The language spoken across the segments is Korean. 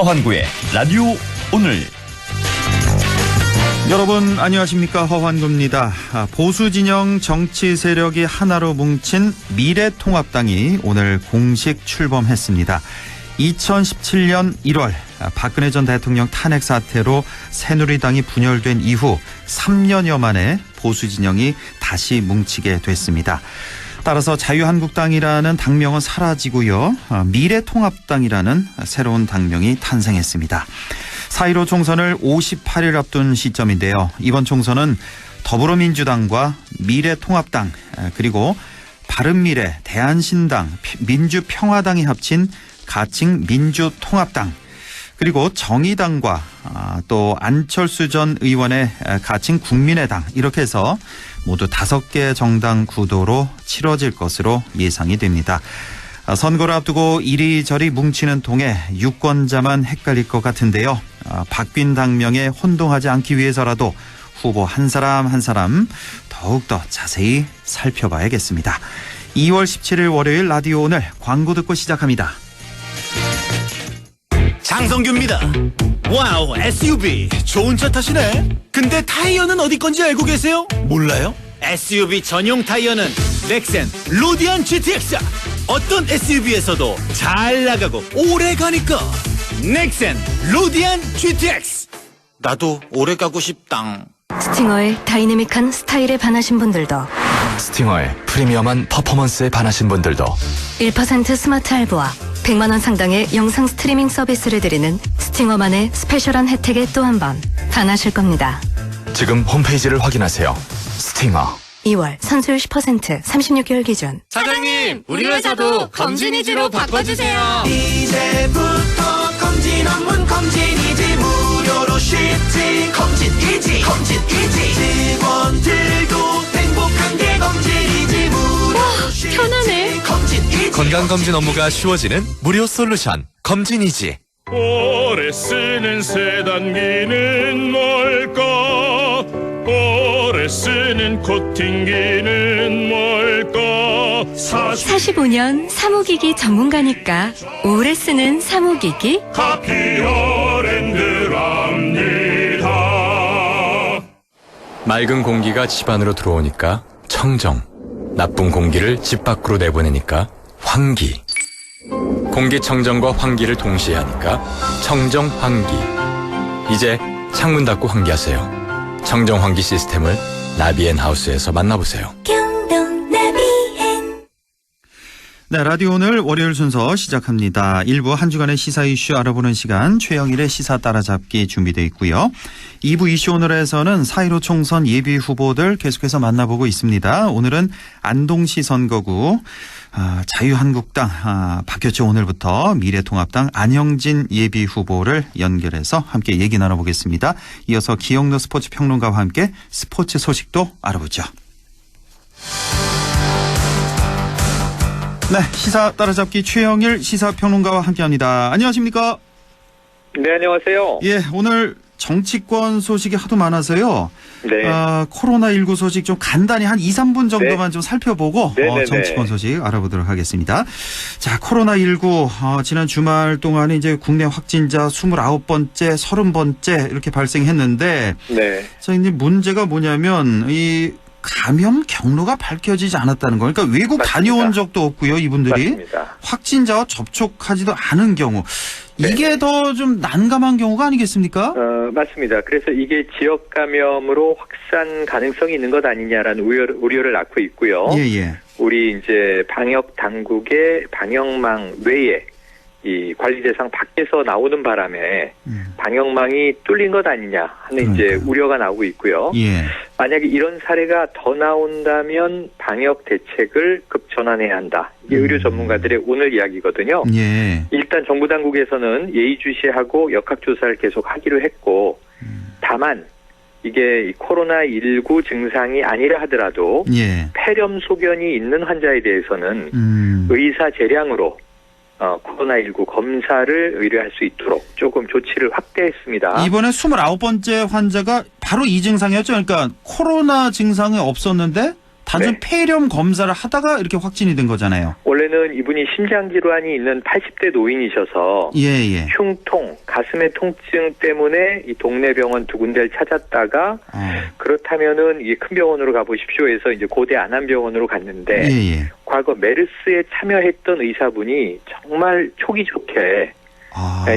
허환구의 라디오 오늘. 여러분 안녕하십니까, 허환구입니다. 보수 진영 정치 세력이 하나로 뭉친 미래통합당이 오늘 공식 출범했습니다. 2017년 1월 박근혜 전 대통령 탄핵 사태로 새누리당이 분열된 이후 3년여 만에 보수 진영이 다시 뭉치게 됐습니다. 따라서 자유한국당이라는 당명은 사라지고요, 미래통합당이라는 새로운 당명이 탄생했습니다. 4.15 총선을 58일 앞둔 시점인데요. 이번 총선은 더불어민주당과 미래통합당, 그리고 바른미래, 대한신당, 민주평화당이 합친 가칭 민주통합당, 그리고 정의당과 또 안철수 전 의원의 가칭 국민의당, 이렇게 해서 모두 5개 정당 구도로 치러질 것으로 예상이 됩니다. 선거를 앞두고 이리저리 뭉치는 통에 유권자만 헷갈릴 것 같은데요. 바뀐 당명에 혼동하지 않기 위해서라도 후보 한 사람 한 사람 더욱더 자세히 살펴봐야겠습니다. 2월 17일 월요일 라디오 오늘 광고 듣고 시작합니다. 장성규입니다. 와우, SUV 좋은 차 타시네. 근데 타이어는 어디 건지 알고 계세요? 몰라요? SUV 전용 타이어는 넥센 로디안 GTX. 어떤 SUV에서도 잘 나가고 오래 가니까 넥센 로디안 GTX. 나도 오래 가고 싶당. 스팅어의 다이내믹한 스타일에 반하신 분들도, 스팅어의 프리미엄한 퍼포먼스에 반하신 분들도, 1% 스마트 할부와 100만 원 상당의 영상 스트리밍 서비스를 드리는 스팅어만의 스페셜한 혜택에 또 한 번 반하실 겁니다. 지금 홈페이지를 확인하세요. 스팅어. 2월 선수율 10%, 36개월 기준. 사장님, 우리 회사도 검진이지로 바꿔주세요. 이제부터 검진 업무 검진이지, 무료로 쉽지. 검진이지. 직원들도 행복한 게 검진이지, 무료로 쉽지. 편하네. 검진이지. 건강검진 업무가 쉬워지는 무료 솔루션 검진이지. 오래 쓰는 세단기는 뭘까? 오래 쓰는 코팅기는 뭘까? 45년 사무기기 전문가니까 오래 쓰는 사무기기 카피어랜드랍니다. 맑은 공기가 집 안으로 들어오니까 청정, 나쁜 공기를 집 밖으로 내보내니까 환기. 공기청정과 환기를 동시에 하니까 청정환기. 이제 창문 닫고 환기하세요. 청정환기 시스템을 나비앤하우스에서 만나보세요. 네, 라디오 오늘 월요일 순서 시작합니다. 1부 한 주간의 시사 이슈 알아보는 시간, 최영일의 시사 따라잡기 준비되어 있고요. 2부 이슈 오늘에서는 4.15 총선 예비 후보들 계속해서 만나보고 있습니다. 오늘은 안동시 선거구 자유한국당 바뀌었죠. 오늘부터 미래통합당 안영진 예비 후보를 연결해서 함께 얘기 나눠보겠습니다. 이어서 기영로 스포츠 평론가와 함께 스포츠 소식도 알아보죠. 네, 시사 따라잡기 최영일 시사평론가와 함께합니다. 안녕하십니까? 네, 안녕하세요. 예, 오늘 정치권 소식이 하도 많아서요. 네. 코로나19 소식 좀 간단히 한 2, 3분 정도만 좀 살펴보고 정치권 네. 소식 알아보도록 하겠습니다. 자, 코로나19 지난 주말 동안에 이제 국내 확진자 29번째, 30번째 이렇게 발생했는데, 네. 자, 이제 문제가 뭐냐면 이 감염 경로가 밝혀지지 않았다는 거. 그러니까 외국 맞습니다. 다녀온 적도 없고요, 이분들이. 맞습니다. 확진자와 접촉하지도 않은 경우. 이게 더 좀 난감한 경우가 아니겠습니까? 맞습니다. 그래서 이게 지역 감염으로 확산 가능성이 있는 것 아니냐라는 우려를 낳고 있고요. 예. 우리 이제 방역 당국의 방역망 외에 이 관리 대상 밖에서 나오는 바람에 방역망이 뚫린 것 아니냐 하는 이제 우려가 나오고 있고요. 예. 만약에 이런 사례가 더 나온다면 방역 대책을 급전환해야 한다. 이게 의료 전문가들의 오늘 이야기거든요. 예. 일단 정부 당국에서는 예의주시하고 역학조사를 계속 하기로 했고, 다만 이게 코로나19 증상이 아니라 하더라도 예. 폐렴 소견이 있는 환자에 대해서는 의사 재량으로 코로나19 검사를 의뢰할 수 있도록 조금 조치를 확대했습니다. 이번에 29번째 환자가 바로 이 증상이었죠. 그러니까 코로나 증상이 없었는데 단순 네. 폐렴 검사를 하다가 이렇게 확진이 된 거잖아요. 원래는 이분이 심장질환이 있는 80대 노인이셔서 예. 흉통, 가슴의 통증 때문에 이 동네 병원 두 군데를 찾았다가 그렇다면은 이 큰 병원으로 가보십시오 해서 이제 고대 안암병원으로 갔는데 예. 과거 메르스에 참여했던 의사분이 정말 초기 좋게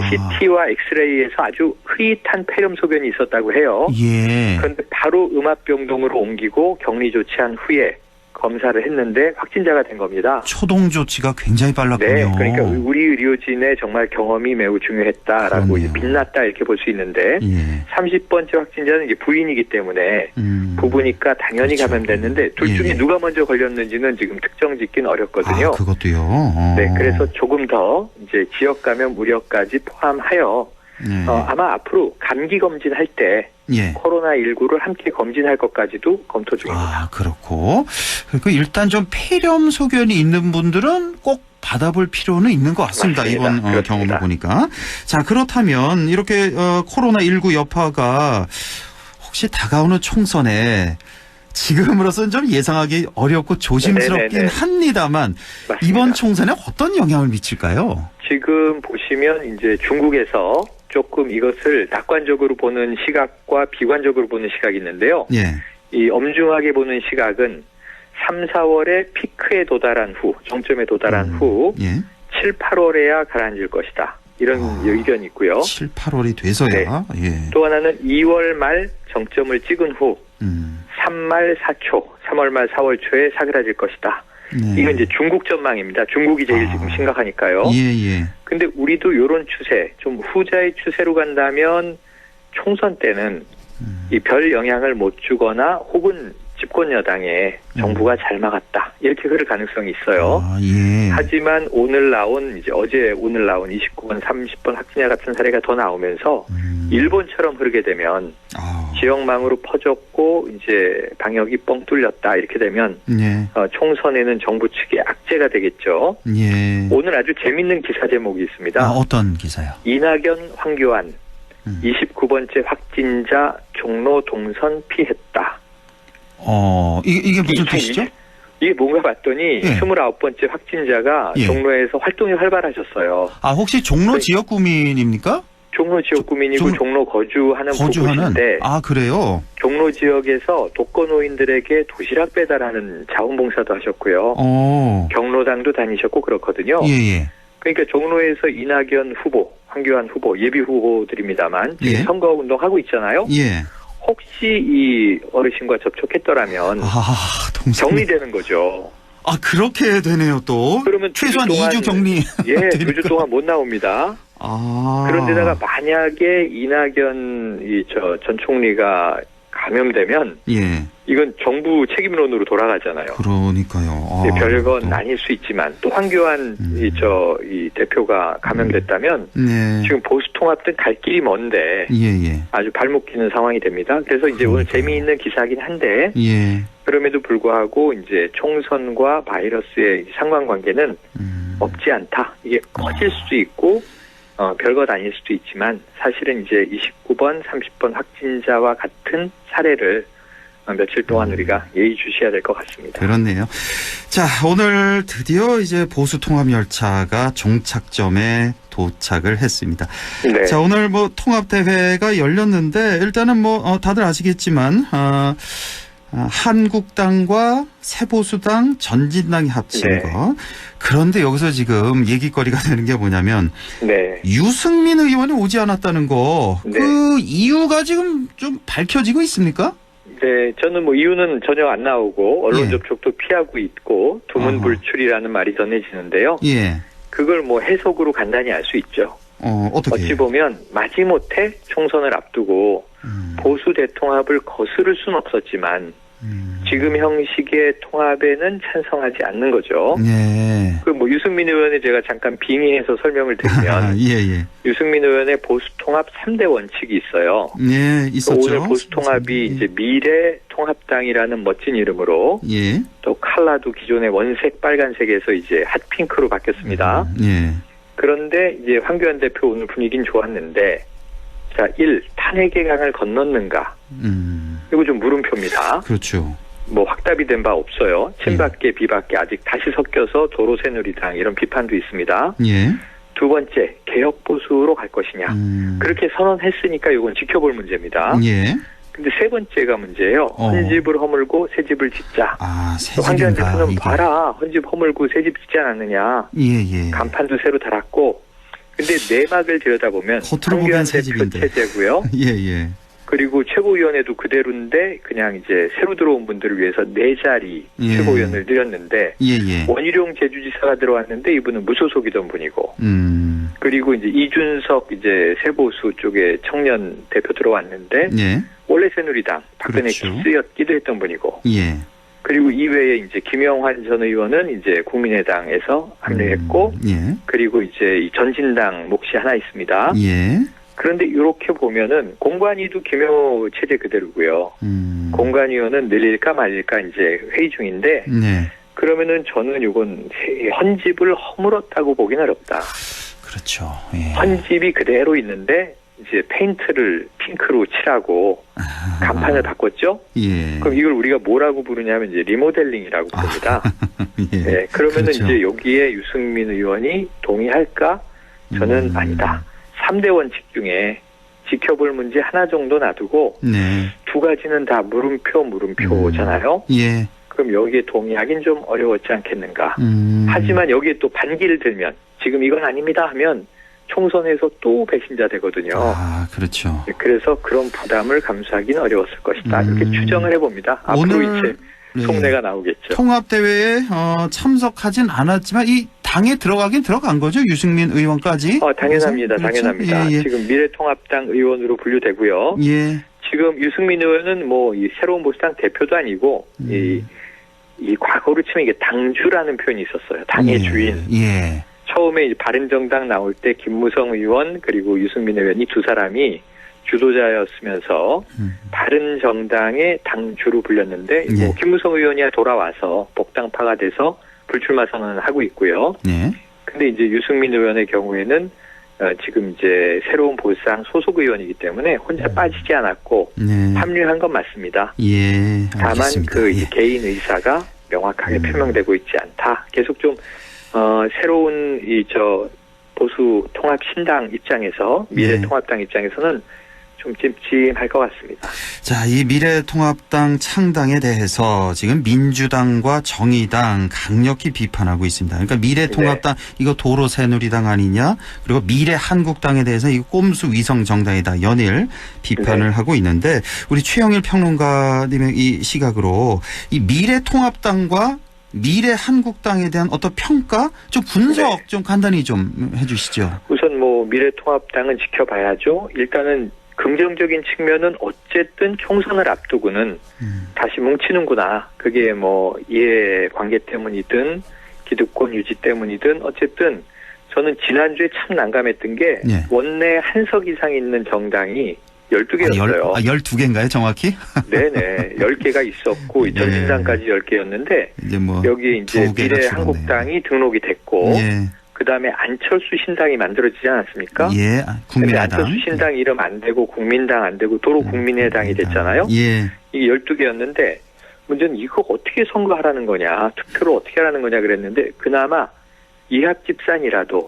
CT와 엑스레이에서 아주 흐릿한 폐렴 소견이 있었다고 해요. 예. 그런데 바로 음압병동으로 옮기고 격리 조치한 후에 검사를 했는데 확진자가 된 겁니다. 초동 조치가 굉장히 빨랐군요. 네, 그러니까 우리 의료진의 정말 경험이 매우 중요했다라고 그러네요. 이제 빛났다 이렇게 볼 수 있는데 예. 30번째 확진자는 이제 부인이기 때문에 부부니까 당연히 그렇죠. 감염됐는데 둘 중에 예. 누가 먼저 걸렸는지는 지금 특정짓기는 어렵거든요. 그것도요. 네, 그래서 조금 더 이제 지역 감염 우려까지 포함하여 네. 아마 앞으로 감기 검진할 때 예. 코로나19를 함께 검진할 것까지도 검토 중입니다. 그렇고. 그리고 일단 좀 폐렴 소견이 있는 분들은 꼭 받아볼 필요는 있는 것 같습니다. 맞습니다. 이번 그렇습니다. 경험을 보니까. 자, 그렇다면 이렇게 코로나19 여파가 혹시 다가오는 총선에 지금으로서는 좀 예상하기 어렵고 조심스럽긴 네네네. 합니다만 맞습니다. 이번 총선에 어떤 영향을 미칠까요? 지금 보시면 이제 중국에서 조금 이것을 낙관적으로 보는 시각과 비관적으로 보는 시각이 있는데요. 예. 이 엄중하게 보는 시각은 3, 4월에 피크에 도달한 후, 정점에 도달한 후 예. 7, 8월에야 가라앉을 것이다. 이런 의견이 있고요. 7, 8월이 돼서야. 예. 또 하나는 2월 말 정점을 찍은 후 3말 4초, 3월 말 4월 초에 사그라질 것이다. 네. 이건 이제 중국 전망입니다. 중국이 제일 지금 심각하니까요. 예. 근데 우리도 이런 추세, 좀 후자의 추세로 간다면 총선 때는 이 별 영향을 못 주거나 혹은 집권 여당에 정부가 잘 막았다. 이렇게 흐를 가능성이 있어요. 예. 하지만 오늘 나온 29번, 30번 확진자 같은 사례가 더 나오면서 일본처럼 흐르게 되면 지역망으로 퍼졌고 이제 방역이 뻥 뚫렸다 이렇게 되면 예. 총선에는 정부 측의 악재가 되겠죠. 예. 오늘 아주 재밌는 기사 제목이 있습니다. 어떤 기사요? 이낙연, 황교안 29번째 확진자 종로 동선 피했다. 이게 무슨 뜻이죠? 이게 뭔가 봤더니 예. 29번째 확진자가 예. 종로에서 활동이 활발하셨어요. 혹시 종로 지역 구민입니까? 종로 지역 구민이고 종로 거주하는 거주하는? 부부인데 그래요? 종로 지역에서 독거노인들에게 도시락 배달하는 자원봉사도 하셨고요. 경로당도 다니셨고 그렇거든요. 예. 그러니까 종로에서 이낙연 후보, 황교안 후보, 예비 후보들입니다만 지금 예. 선거운동 하고 있잖아요. 예. 혹시 이 어르신과 접촉했더라면 격리되는 거죠. 그렇게 되네요 또. 그러면 최소한 2주 동안, 2주 격리. 예, 2주 동안 못 나옵니다. 그런데다가 만약에 이낙연 전 총리가 감염되면 예. 이건 정부 책임론으로 돌아가잖아요. 그러니까요. 별건 아닐 수 있지만 또 황교안 이 대표가 감염됐다면 지금 보수통합 등 갈 길이 먼데 아주 발목 끼는 상황이 됩니다. 그래서 이제 오늘 재미있는 기사긴 한데 그럼에도 불구하고 이제 총선과 바이러스의 상관관계는 없지 않다. 이게 커질 수도 있고 별것 아닐 수도 있지만 사실은 이제 29번, 30번 확진자와 같은 사례를 며칠 동안 우리가 예의주시해야 될 것 같습니다. 그렇네요. 자, 오늘 드디어 이제 보수 통합 열차가 종착점에 도착을 했습니다. 네. 자, 오늘 통합 대회가 열렸는데 일단은 다들 아시겠지만 한국당과 새보수당, 전진당이 합친 거. 그런데 여기서 지금 얘기거리가 되는 게 뭐냐면 유승민 의원이 오지 않았다는 거. 그 이유가 지금 좀 밝혀지고 있습니까? 네, 저는 이유는 전혀 안 나오고 언론 접촉도 피하고 있고 두문불출이라는 말이 전해지는데요. 그걸 해석으로 간단히 알 수 있죠. 어떻게? 어찌 보면 마지못해 총선을 앞두고 보수 대통합을 거스를 수는 없었지만 지금 형식의 통합에는 찬성하지 않는 거죠. 유승민 의원에 제가 잠깐 빙의해서 설명을 드리면 유승민 의원의 보수 통합 3대 원칙이 있어요. 있었죠. 오늘 보수 통합이 이제 미래 통합당이라는 멋진 이름으로 또 컬러도 기존의 원색 빨간색에서 이제 핫핑크로 바뀌었습니다. 그런데 이제 황교안 대표 오늘 분위기는 좋았는데 1. 탄핵의 강을 건넜는가? 이거 좀 물음표입니다. 그렇죠. 뭐 확답이 된 바 없어요. 친박계, 비박계 아직 다시 섞여서 도로 새누리당 이런 비판도 있습니다. 예. 두 번째, 개혁 보수로 갈 것이냐. 그렇게 선언했으니까 이건 지켜볼 문제입니다. 예. 근데 세 번째가 문제예요. 헌집을 허물고 새 집을 짓자. 새 황교안 집인가. 대표는 봐라. 헌집 허물고 새 집 짓지 않았느냐. 예. 간판도 새로 달았고. 근데 내막을 들여다보면 겉으로 보면 황교안 새 대표 집인데. 체제고요. 예. 그리고 최고위원회도 그대로인데 그냥 이제 새로 들어온 분들을 위해서 4자리 최고위원을 늘렸는데 예. 원희룡 제주지사가 들어왔는데 이분은 무소속이던 분이고 그리고 이제 이준석 이제 새보수 쪽에 청년 대표 들어왔는데 예. 원래 새누리당 박근혜 그렇죠. 기수였기도 했던 분이고 예. 그리고 이외에 이제 김영환 전 의원은 이제 국민의당에서 합류했고 예. 그리고 이제 이 전진당 몫이 하나 있습니다. 예. 그런데 이렇게 보면은 공관위도 김효 체제 그대로고요. 공관위원은 늘릴까 말릴까 이제 회의 중인데 네. 그러면은 저는 이건 헌집을 허물었다고 보긴 어렵다. 그렇죠. 예. 헌집이 그대로 있는데 이제 페인트를 핑크로 칠하고 간판을 바꿨죠. 예. 그럼 이걸 우리가 뭐라고 부르냐면 이제 리모델링이라고 부릅니다. 예. 네, 그러면은 그렇죠. 이제 여기에 유승민 의원이 동의할까? 저는 아니다. 3대 원칙 중에 지켜볼 문제 하나 정도 놔두고 네. 두 가지는 다 물음표잖아요. 예. 그럼 여기에 동의하긴 좀 어려웠지 않겠는가. 하지만 여기에 또 반기를 들면 지금 이건 아닙니다 하면 총선에서 또 배신자 되거든요. 그렇죠. 그래서 그런 부담을 감수하기는 어려웠을 것이다. 이렇게 추정을 해봅니다. 앞으로 오늘 이제 속내가 나오겠죠. 통합대회에 참석하진 않았지만 이 당에 들어가긴 들어간 거죠? 유승민 의원까지? 당연합니다. 그렇죠? 당연합니다. 예. 지금 미래통합당 의원으로 분류되고요. 예. 지금 유승민 의원은 뭐 이 새로운 보수당 대표도 아니고 이 과거로 치면 이게 당주라는 표현이 있었어요. 당의 주인. 예. 처음에 이제 바른정당 나올 때 김무성 의원 그리고 유승민 의원 이 두 사람이 주도자였으면서 바른정당의 당주로 불렸는데 예. 뭐 김무성 의원이 돌아와서 복당파가 돼서 불출마 선언을 하고 있고요. 네. 근데 이제 유승민 의원의 경우에는 지금 이제 새로운 보수당 소속 의원이기 때문에 혼자 빠지지 않았고 네. 합류한 건 맞습니다. 예. 다만 알겠습니다. 그 예. 개인 의사가 명확하게 표명되고 있지 않다. 계속 좀 새로운 보수 통합 신당 입장에서 미래통합당 입장에서는 좀 찜찜할 것 같습니다. 자, 이 미래통합당 창당에 대해서 지금 민주당과 정의당 강력히 비판하고 있습니다. 그러니까 미래통합당 이거 도로 새누리당 아니냐? 그리고 미래한국당에 대해서 이거 꼼수 위성 정당이다. 연일 비판을 하고 있는데 우리 최영일 평론가님의 이 시각으로 이 미래통합당과 미래한국당에 대한 어떤 평가, 좀 분석 좀 간단히 좀 해주시죠. 우선 뭐 미래통합당은 지켜봐야죠. 일단은 긍정적인 측면은 어쨌든 총선을 앞두고는 다시 뭉치는구나. 그게 뭐 이해관계 때문이든 기득권 유지 때문이든 어쨌든 저는 지난주에 참 난감했던 게 원내 한석 이상 있는 정당이 12개였어요. 12개인가요, 정확히? 네네. 10개가 있었고, 전진당까지 10개였는데, 이제 뭐 여기 이제 미래한국당이 등록이 됐고, 그 다음에 안철수 신당이 만들어지지 않았습니까? 예, 국민의당. 안철수 신당 이름 안 되고, 국민당 안 되고, 도로 국민의당이 됐잖아요? 예. 이게 12개였는데, 문제는 이거 어떻게 선거하라는 거냐, 투표를 어떻게 하라는 거냐 그랬는데, 그나마 이합집산이라도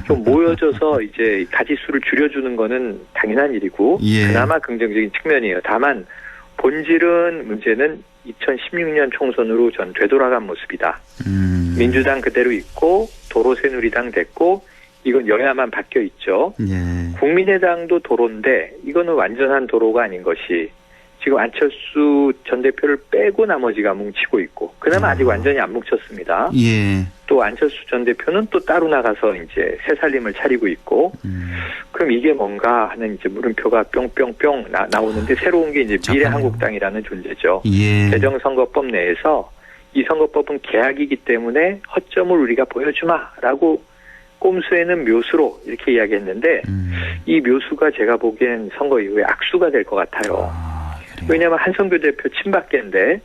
좀 모여져서 이제 가지수를 줄여주는 거는 당연한 일이고 그나마 긍정적인 측면이에요. 다만 본질은 문제는 2016년 총선으로 전 되돌아간 모습이다. 민주당 그대로 있고 도로 새누리당 됐고 이건 여야만 바뀌어 있죠. 국민의당도 도로인데 이거는 완전한 도로가 아닌 것이 지금 안철수 전 대표를 빼고 나머지가 뭉치고 있고 그나마 아직 완전히 안 뭉쳤습니다. 또 안철수 전 대표는 또 따로 나가서 이제 새 살림을 차리고 있고 그럼 이게 뭔가 하는 이제 물음표가 뿅뿅뿅 나오는데 새로운 게 이제 미래한국당이라는 존재죠. 개정선거법 내에서 이 선거법은 계약이기 때문에 허점을 우리가 보여주마라고 꼼수에는 묘수로 이렇게 이야기했는데 이 묘수가 제가 보기엔 선거 이후에 악수가 될 것 같아요. 왜냐하면 한성규 대표 친박계인데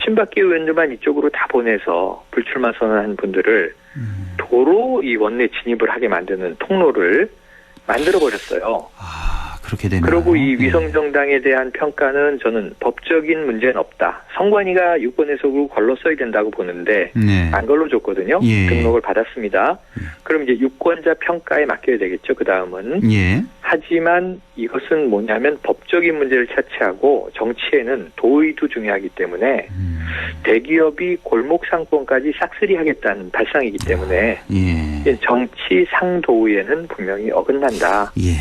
친박계 의원들만 이쪽으로 다 보내서 불출마 선언한 분들을 도로 이 원내 진입을 하게 만드는 통로를 만들어버렸어요. 그렇게 되네요. 그리고 이 예. 위성정당에 대한 평가는 저는 법적인 문제는 없다. 선관위가 유권해석으로 걸렀어야 된다고 보는데 네. 안 걸러줬거든요. 예. 등록을 받았습니다. 그럼 이제 유권자 평가에 맡겨야 되겠죠. 그 다음은. 예. 하지만 이것은 뭐냐면 법적인 문제를 차치하고 정치에는 도의도 중요하기 때문에 대기업이 골목 상권까지 싹쓸이 하겠다는 발상이기 때문에 예. 정치 상도의에는 분명히 어긋난다. 예.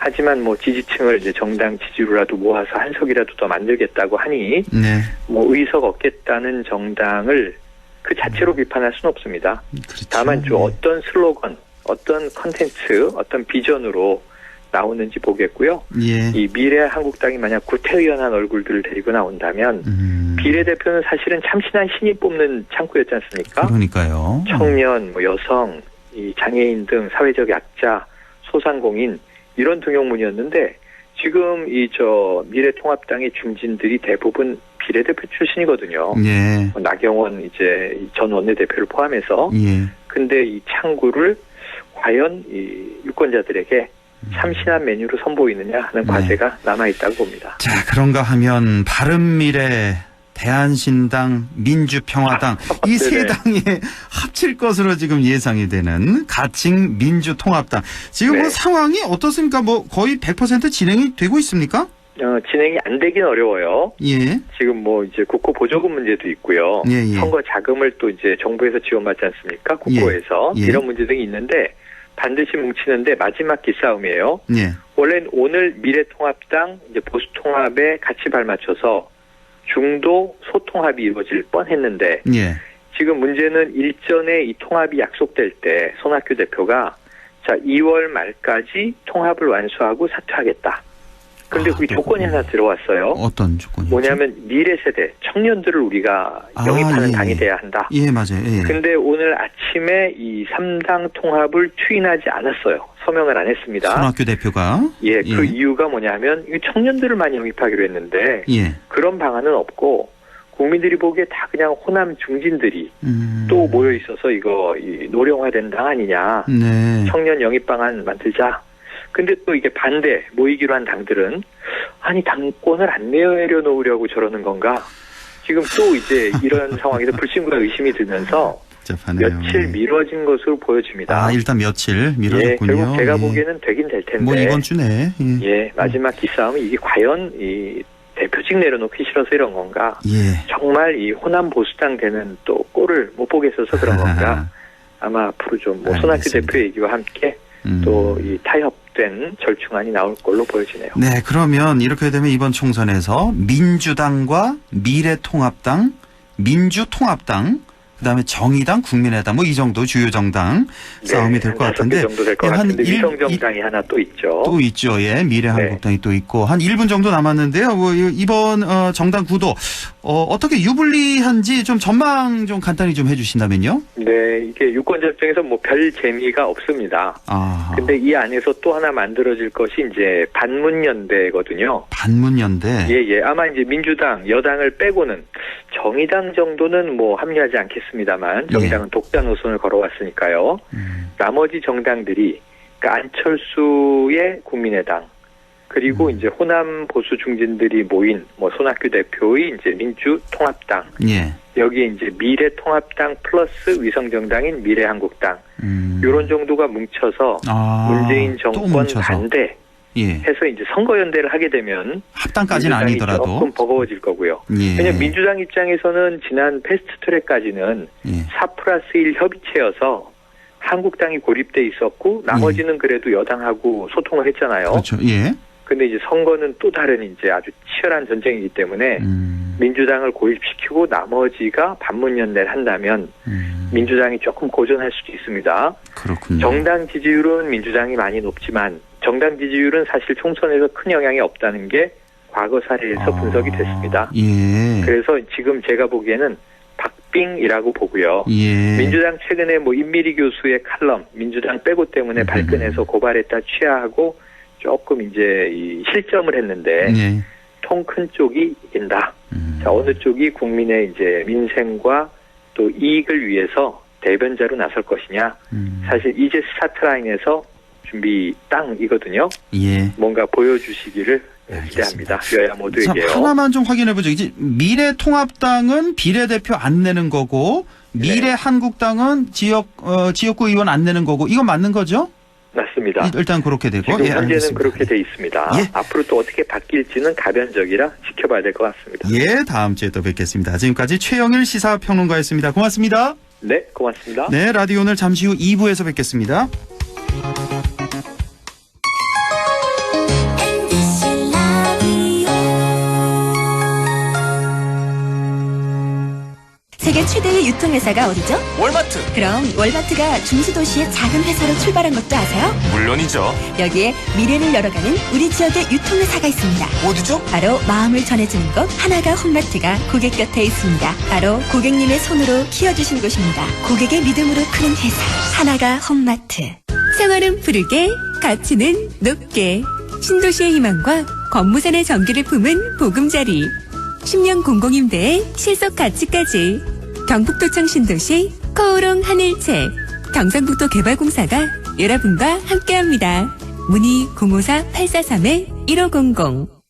하지만 뭐 지지층을 이제 정당 지지로라도 모아서 한 석이라도 더 만들겠다고 하니 네. 뭐 의석 얻겠다는 정당을 그 자체로 비판할 수는 없습니다. 그렇죠. 다만 좀 예. 어떤 슬로건, 어떤 컨텐츠, 어떤 비전으로 나오는지 보겠고요. 예. 이 미래 한국당이 만약 구태의연한 얼굴들을 데리고 나온다면 비례대표는 사실은 참신한 신이 뽑는 창구였지 않습니까? 그러니까요. 청년, 뭐 여성, 이 장애인 등 사회적 약자, 소상공인 이런 등용문이었는데 지금 이 미래통합당의 중진들이 대부분 비례대표 출신이거든요. 예. 나경원 이제 전 원내대표를 포함해서. 예. 근데 이 창구를 과연 이 유권자들에게 참신한 메뉴로 선보이느냐 하는 과제가 남아있다고 봅니다. 자, 그런가 하면 바른미래, 대한신당, 민주평화당 이 세 네네. 당이 합칠 것으로 지금 예상이 되는 가칭 민주통합당. 지금 네. 뭐 상황이 어떻습니까? 뭐 거의 100% 진행이 되고 있습니까? 진행이 안 되긴 어려워요. 예. 지금 뭐 이제 국고 보조금 문제도 있고요. 예, 예. 선거 자금을 또 이제 정부에서 지원받지 않습니까? 국고에서. 예. 이런 문제 등이 있는데 반드시 뭉치는데 마지막 기싸움이에요. 예. 원래는 오늘 미래통합당, 이제 보수통합에 같이 발맞춰서 중도 소통합이 이루어질 뻔했는데 예. 지금 문제는 일전에 이 통합이 약속될 때 손학규 대표가 자 2월 말까지 통합을 완수하고 사퇴하겠다. 그런데 거기 조건이 하나 들어왔어요. 어떤 조건이죠? 뭐냐면 미래 세대 청년들을 우리가 영입하는 예. 당이 돼야 한다. 예, 맞아요. 예. 근데 오늘 아침에 이 3당 통합을 추인하지 않았어요. 서명을 안 했습니다. 손학규 대표가 예, 그 이유가 뭐냐면 이 청년들을 많이 영입하기로 했는데 예. 그런 방안은 없고 국민들이 보기에 다 그냥 호남 중진들이 또 모여 있어서 이거 노령화된 당 아니냐. 네. 청년 영입 방안 만들자. 근데 또 이게 반대 모이기로 한 당들은 아니 당권을 안 내려놓으려고 저러는 건가? 지금 또 이제 이런 상황에서 불신과 의심이 들면서 복잡하네요. 며칠 미뤄진 것으로 보여집니다. 아, 일단 며칠 미뤄졌군요. 예, 결국 제가 예. 보기에는 되긴 될 텐데. 뭐 이번 주네. 예. 예, 마지막 기싸움이 이게 과연 이 대표직 내려놓기 싫어서 이런 건가? 예. 정말 이 호남 보수당 되는 또 꼴을 못 보겠어서 그런 건가? 아마 앞으로 좀 뭐 손학규 알겠습니다. 대표 얘기와 함께 또 이 타협된 절충안이 나올 걸로 보여지네요. 네, 그러면 이렇게 되면 이번 총선에서 민주당과 미래통합당, 민주통합당, 그다음에 정의당, 국민의당 뭐 이 정도 주요 정당 싸움이 될 것 같은데 그 정도 될 것 예, 한 같은데 일- 위성정당이 하나 또 있죠. 또 있죠. 예, 미래한국당이 또 있고 한 1분 정도 남았는데요. 뭐 이번 정당 구도 어떻게 유불리한지 좀 전망 좀 간단히 좀 해주신다면요. 네, 이게 유권자 입장에서 뭐 별 재미가 없습니다. 아, 근데 이 안에서 또 하나 만들어질 것이 이제 반문연대거든요. 반문연대. 예. 아마 이제 민주당, 여당을 빼고는 정의당 정도는 뭐 합류하지 않겠습니다만 정의당은 독자 노선을 걸어왔으니까요. 나머지 정당들이 그러니까 안철수의 국민의당 그리고 이제 호남 보수 중진들이 모인 뭐 손학규 대표의 이제 민주통합당 예. 여기에 이제 미래통합당 플러스 위성정당인 미래한국당 이런 정도가 뭉쳐서 문재인 또 정권 뭉쳐서. 반대 예. 해서 이제 선거연대를 하게 되면 합당까지는 민주당이 아니더라도. 조금 버거워질 거고요. 예. 왜냐하면 민주당 입장에서는 지난 패스트트랙까지는 예. 4+1 협의체여서 한국당이 고립돼 있었고 나머지는 그래도 여당하고 소통을 했잖아요. 그렇죠. 예. 근데 이제 선거는 또 다른 이제 아주 치열한 전쟁이기 때문에 민주당을 고립시키고 나머지가 반문연대를 한다면 민주당이 조금 고전할 수도 있습니다. 그렇군요. 정당 지지율은 민주당이 많이 높지만 정당 지지율은 사실 총선에서 큰 영향이 없다는 게 과거 사례에서 분석이 됐습니다. 예. 그래서 지금 제가 보기에는 박빙이라고 보고요. 예. 민주당 최근에 뭐 임미리 교수의 칼럼 민주당 빼고 때문에 발끈해서 고발했다 취하하고 조금 이제 이 실점을 했는데 예. 통 큰 쪽이 이긴다. 자, 어느 쪽이 국민의 이제 민생과 또 이익을 위해서 대변자로 나설 것이냐. 사실 이제 스타트 라인에서 준비 땅이거든요. 예. 뭔가 보여주시기를 기대합니다. 여야 모두에게요. 자, 하나만 좀 확인해보죠. 이제 미래통합당은 비례대표 안 내는 거고 미래한국당은 지역구 의원 안 내는 거고 이건 맞는 거죠? 맞습니다. 일단 그렇게 되고. 지금 현재는 알겠습니다. 그렇게 돼 있습니다. 예. 앞으로 또 어떻게 바뀔지는 가변적이라 지켜봐야 될 것 같습니다. 예, 다음 주에 또 뵙겠습니다. 지금까지 최영일 시사평론가였습니다. 고맙습니다. 네, 고맙습니다. 네, 라디오 오늘 잠시 후 2부에서 뵙겠습니다. 세계 최대의 유통회사가 어디죠? 월마트. 그럼 월마트가 중수도시의 작은 회사로 출발한 것도 아세요? 물론이죠. 여기에 미래를 열어가는 우리 지역의 유통회사가 있습니다. 어디죠? 바로 마음을 전해주는 곳 하나가 홈마트가 고객 곁에 있습니다. 바로 고객님의 손으로 키워주신 곳입니다. 고객의 믿음으로 크는 회사 하나가 홈마트. 생활은 푸르게 가치는 높게 신도시의 희망과 권무산의 전기를 품은 보금자리 10년 공공임대의 실속 가치까지 경북도청 신도시 코오롱 하늘채 경상북도 개발공사가 여러분과 함께합니다. 문의 054-843-1500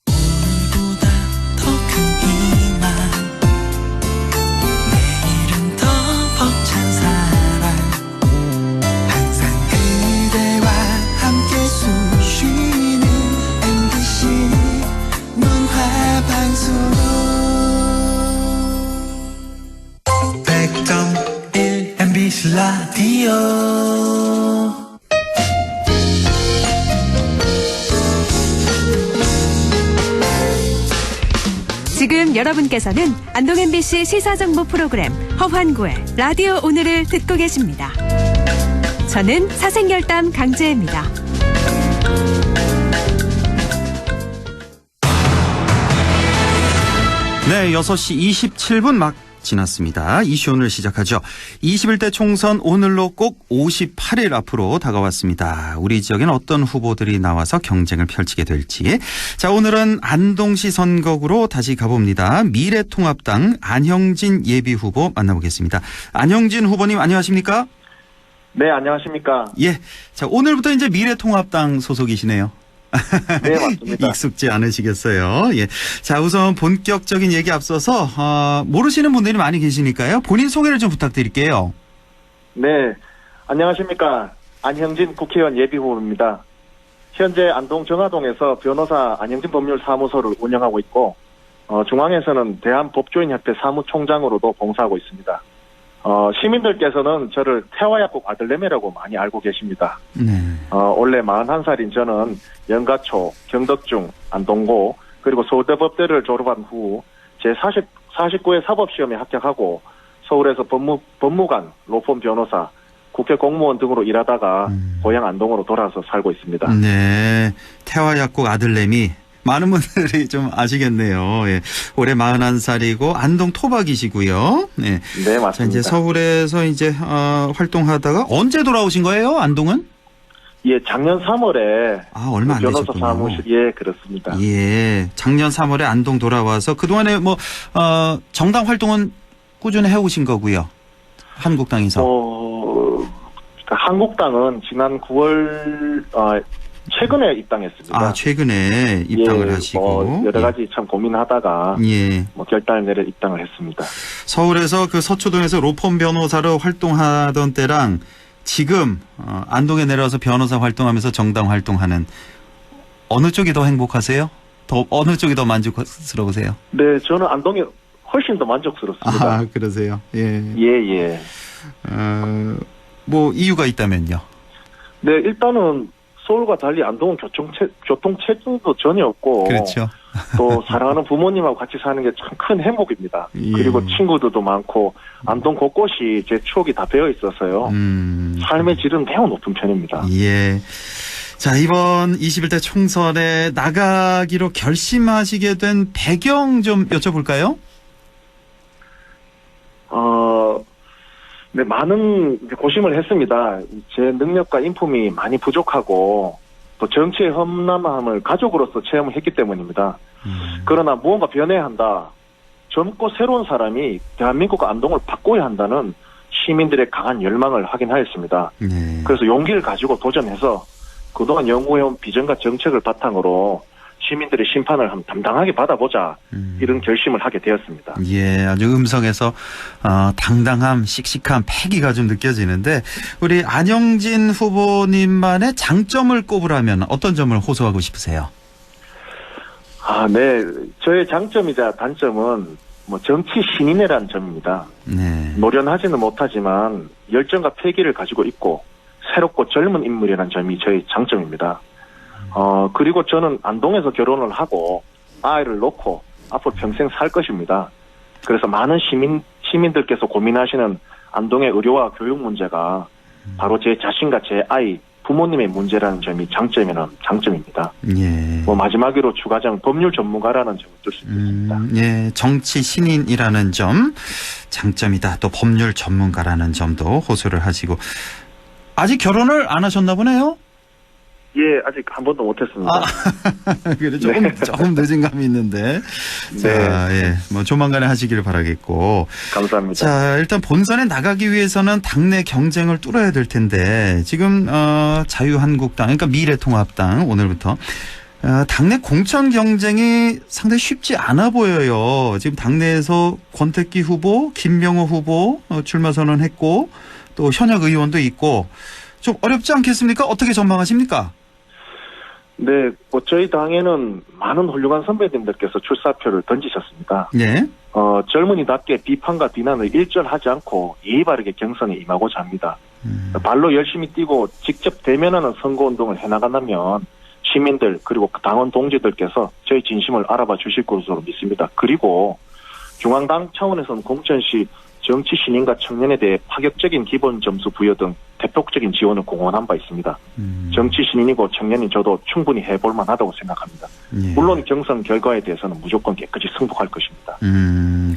MBC 라디오 지금 여러분께서는 안동 MBC 시사정보 프로그램 허환구의 라디오 오늘을 듣고 계십니다. 저는 사생결단 강재입니다. 네, 6시 27분 막 지났습니다. 이슈 오늘 시작하죠. 21대 총선 오늘로 꼭 58일 앞으로 다가왔습니다. 우리 지역에는 어떤 후보들이 나와서 경쟁을 펼치게 될지. 자, 오늘은 안동시 선거구로 다시 가봅니다. 미래통합당 안형진 예비후보 만나보겠습니다. 안형진 후보님 안녕하십니까? 네, 안녕하십니까? 예. 자, 오늘부터 이제 미래통합당 소속이시네요. 네, 맞습니다. 익숙지 않으시겠어요. 예. 자, 우선 본격적인 얘기 앞서서 모르시는 분들이 많이 계시니까요. 본인 소개를 좀 부탁드릴게요. 네, 안녕하십니까? 안형진 국회의원 예비후보입니다. 현재 안동 정화동에서 변호사 안형진 법률사무소를 운영하고 있고 중앙에서는 대한법조인협회 사무총장으로도 봉사하고 있습니다. 시민들께서는 저를 태화약국 아들내미라고 많이 알고 계십니다. 네. 원래 41살인 저는 영가초, 경덕중, 안동고, 그리고 서울대법대를 졸업한 후 제49회 사법시험에 합격하고 서울에서 법무관, 로펌 변호사, 국회 공무원 등으로 일하다가 고향 안동으로 돌아와서 살고 있습니다. 네. 태화약국 아들내미. 많은 분들이 좀 아시겠네요. 예. 올해 41살이고 안동 토박이시고요. 네. 네, 맞습니다. 자, 이제 서울에서 이제 활동하다가 언제 돌아오신 거예요? 안동은? 예, 작년 3월에 얼마 안 변호사 되셨군요. 사무실 예, 그렇습니다. 예. 작년 3월에 안동 돌아와서 그동안에 정당 활동은 꾸준히 해 오신 거고요. 한국당에서. 한국당은 지난 9월 최근에 입당했습니다. 최근에 입당을 하시고. 여러 가지 참 고민하다가 예. 결단을 내려 입당을 했습니다. 서울에서 그 서초동에서 로펌 변호사로 활동하던 때랑 지금 안동에 내려와서 변호사 활동하면서 정당 활동하는 어느 쪽이 더 행복하세요? 어느 쪽이 더 만족스러우세요? 네, 저는 안동이 훨씬 더 만족스럽습니다. 그러세요? 예. 예. 이유가 있다면요? 네, 일단은 서울과 달리 안동은 교통체증도 전혀 없고. 그렇죠. 또 사랑하는 부모님하고 같이 사는 게 참 큰 행복입니다. 예. 그리고 친구들도 많고 안동 곳곳이 제 추억이 다 배어 있어서요. 삶의 질은 매우 높은 편입니다. 예. 자, 이번 21대 총선에 나가기로 결심하시게 된 배경 좀 여쭤볼까요? 네, 많은 고심을 했습니다. 제 능력과 인품이 많이 부족하고 또 정치의 험난함을 가족으로서 체험을 했기 때문입니다. 그러나 무언가 변해야 한다. 젊고 새로운 사람이 대한민국 안동을 바꿔야 한다는 시민들의 강한 열망을 확인하였습니다. 네. 그래서 용기를 가지고 도전해서 그동안 연구해온 비전과 정책을 바탕으로 시민들의 심판을 한번 담당하게 받아보자 이런 결심을 하게 되었습니다. 예, 아주 음성에서 당당함, 씩씩함, 패기가 좀 느껴지는데 우리 안영진 후보님만의 장점을 꼽으라면 어떤 점을 호소하고 싶으세요? 네. 저의 장점이자 단점은 정치 신인이라는 점입니다. 네. 노련하지는 못하지만 열정과 패기를 가지고 있고 새롭고 젊은 인물이라는 점이 저의 장점입니다. 그리고 저는 안동에서 결혼을 하고 아이를 놓고 앞으로 평생 살 것입니다. 그래서 많은 시민들께서 고민하시는 안동의 의료와 교육 문제가 바로 제 자신과 제 아이, 부모님의 문제라는 점이 장점입니다. 예. 마지막으로 추가장 법률 전문가라는 점을 들 수 있습니다. 예, 정치 신인이라는 점 장점이다. 또 법률 전문가라는 점도 호소를 하시고 아직 결혼을 안 하셨나 보네요. 예, 아직 한 번도 못했습니다. 그래 조금 늦은 감이 있는데. 자, 예, 조만간에 하시기를 바라겠고. 감사합니다. 자, 일단 본선에 나가기 위해서는 당내 경쟁을 뚫어야 될 텐데 지금 자유한국당, 그러니까 미래통합당 오늘부터 당내 공천 경쟁이 상당히 쉽지 않아 보여요. 지금 당내에서 권택기 후보, 김명호 후보 출마 선언했고 또 현역 의원도 있고 좀 어렵지 않겠습니까? 어떻게 전망하십니까? 네, 저희 당에는 많은 훌륭한 선배님들께서 출사표를 던지셨습니다. 네. 젊은이답게 비판과 비난을 일절하지 않고 예의 바르게 경선에 임하고자 합니다. 발로 열심히 뛰고 직접 대면하는 선거운동을 해나간다면 시민들 그리고 당원 동지들께서 저희 진심을 알아봐 주실 것으로 믿습니다. 그리고 중앙당 차원에서는 공천 시 정치 신인과 청년에 대해 파격적인 기본 점수 부여 등 대폭적인 지원을 공언한 바 있습니다. 정치 신인이고 청년인 저도 충분히 해볼 만하다고 생각합니다. 예. 물론 경선 결과에 대해서는 무조건 깨끗이 승복할 것입니다.